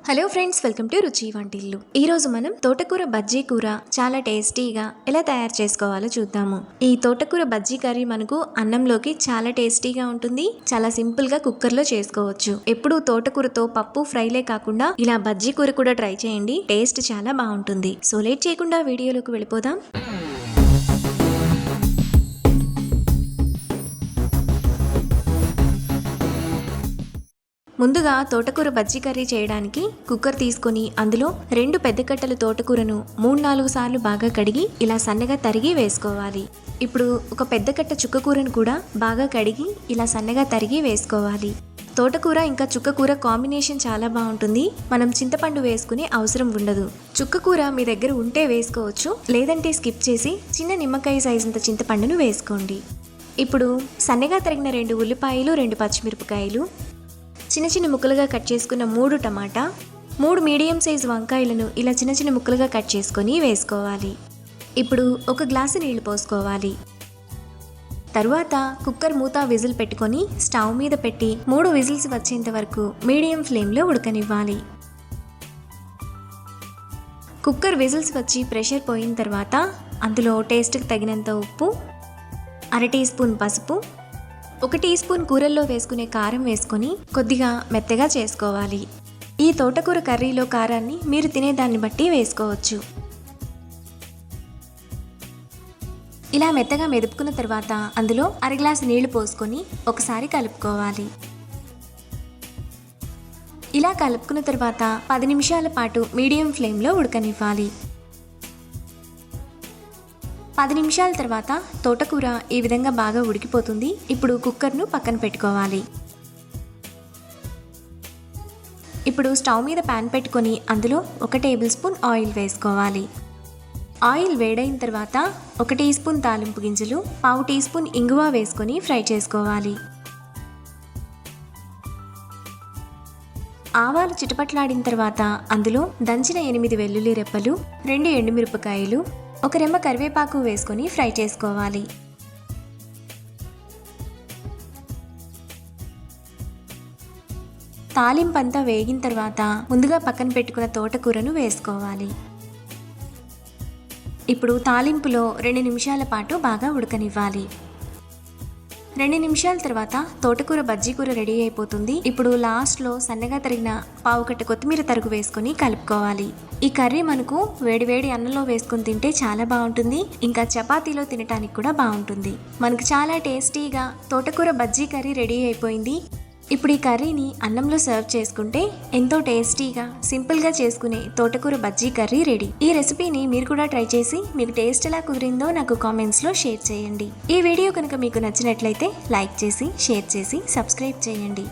Hello friends, welcome to రుచి వంటిల్లు. ఈరోజు మనం తోటకూర బజ్జీ కూర చాలా టేస్టీగా ఎలా తయారు చేసుకోవాలో చూద్దాము. ఈ తోటకూర బజ్జీ కర్రీ మనకు అన్నంలోకి చాలా టేస్టీగా ఉంటుంది. చాలా సింపుల్ గా కుక్కర్లో చేసుకోవచ్చు. ఎప్పుడు తోటకూరతో పప్పు ఫ్రైలే కాకుండా ఇలా బజ్జీ కూర కూడా ట్రై చేయండి. టేస్ట్ చాలా బాగుంటుంది. సో లేట్ చేయకుండా వీడియోలోకి వెళ్ళిపోదాం. ముందుగా తోటకూర బజ్జీ కర్రీ చేయడానికి కుక్కర్ తీసుకొని అందులో 2 పెద్ద కట్టలు తోటకూరను 3-4 సార్లు బాగా కడిగి ఇలా సన్నగా తరిగి వేసుకోవాలి. ఇప్పుడు ఒక పెద్ద కట్ట చుక్కకూరను కూడా బాగా కడిగి ఇలా సన్నగా తరిగి వేసుకోవాలి. తోటకూర ఇంకా చుక్కకూర కాంబినేషన్ చాలా బాగుంటుంది. మనం చింతపండు వేసుకునే అవసరం ఉండదు. చుక్కకూర మీ దగ్గర ఉంటే వేసుకోవచ్చు, లేదంటే స్కిప్ చేసి చిన్న నిమ్మకాయ సైజంత చింతపండును వేసుకోండి. ఇప్పుడు సన్నగా తరిగిన 2 ఉల్లిపాయలు, 2 పచ్చిమిరపకాయలు, చిన్న చిన్న ముక్కలుగా కట్ చేసుకున్న 3 టమాటా, 3 మీడియం సైజు వంకాయలను ఇలా చిన్న చిన్న ముక్కలుగా కట్ చేసుకొని వేసుకోవాలి. ఇప్పుడు 1 గ్లాసు నీళ్లు పోసుకోవాలి. తరువాత కుక్కర్ మూత విజిల్ పెట్టుకొని స్టవ్ మీద పెట్టి 3 విజిల్స్ వచ్చేంత వరకు మీడియం ఫ్లేమ్లో ఉడకనివ్వాలి. కుక్కర్ విజిల్స్ వచ్చి ప్రెషర్ పోయిన తర్వాత అందులో టేస్ట్కి తగినంత ఉప్పు, 1/2 టీ స్పూన్ పసుపు, 1 టీ స్పూన్ కూరల్లో వేసుకునే కారం వేసుకొని కొద్దిగా మెత్తగా చేసుకోవాలి. ఈ తోటకూర కర్రీలో కారాన్ని మీరు తినేదాన్ని బట్టి వేసుకోవచ్చు. ఇలా మెత్తగా మెదుపుకున్న తర్వాత అందులో 1 గ్లాసు నీళ్లు పోసుకొని ఒకసారి కలుపుకోవాలి. ఇలా కలుపుకున్న తర్వాత 10 నిమిషాల పాటు మీడియం ఫ్లేమ్లో ఉడకనివ్వాలి. 10 నిమిషాల తర్వాత తోటకూర ఈ విధంగా బాగా ఉడికిపోతుంది. ఇప్పుడు కుక్కర్ను పక్కన పెట్టుకోవాలి. ఇప్పుడు స్టవ్ మీద ప్యాన్ పెట్టుకొని అందులో 1 టేబుల్ స్పూన్ ఆయిల్ వేసుకోవాలి. ఆయిల్ వేడైన తర్వాత 1 టీ స్పూన్ తాలింపు గింజలు, 1/2 టీ స్పూన్ ఇంగువ వేసుకొని ఫ్రై చేసుకోవాలి. ఆవాలు చిటపట్లాడిన తర్వాత అందులో దంచిన 8 వెల్లుల్లి రెప్పలు, 2 ఎండుమిరపకాయలు, 1 రెమ్మ కరివేపాకు వేసుకొని ఫ్రై చేసుకోవాలి. తాలింపంతా వేగిన తర్వాత ముందుగా పక్కన పెట్టుకున్న తోటకూరను వేసుకోవాలి. ఇప్పుడు తాలింపులో 2 నిమిషాల పాటు బాగా ఉడకనివ్వాలి. 2 నిమిషాల తర్వాత తోటకూర బజ్జీ కూర రెడీ అయిపోతుంది. ఇప్పుడు లాస్ట్లో సన్నగా తరిగిన 1/4 కట్ట కొత్తిమీర తరుగు వేసుకొని కలుపుకోవాలి. ఈ కర్రీ మనకు వేడివేడి అన్నంలో వేసుకొని తింటే చాలా బాగుంటుంది. ఇంకా చపాతీలో తినడానికి కూడా బాగుంటుంది. మనకు చాలా టేస్టీగా తోటకూర బజ్జీ కర్రీ రెడీ అయిపోయింది. ఇప్పుడు ఈ కర్రీని అన్నంలో సర్వ్ చేసుకుంటే ఎంతో టేస్టీగా సింపుల్గా చేసుకునే తోటకూర బజ్జీ కర్రీ రెడీ. ఈ రెసిపీని మీరు కూడా ట్రై చేసి మీకు టేస్ట్ ఎలా కుదిరిందో నాకు కామెంట్స్లో షేర్ చేయండి. ఈ వీడియో కనుక మీకు నచ్చినట్లయితే లైక్ చేసి, షేర్ చేసి, సబ్స్క్రైబ్ చేయండి.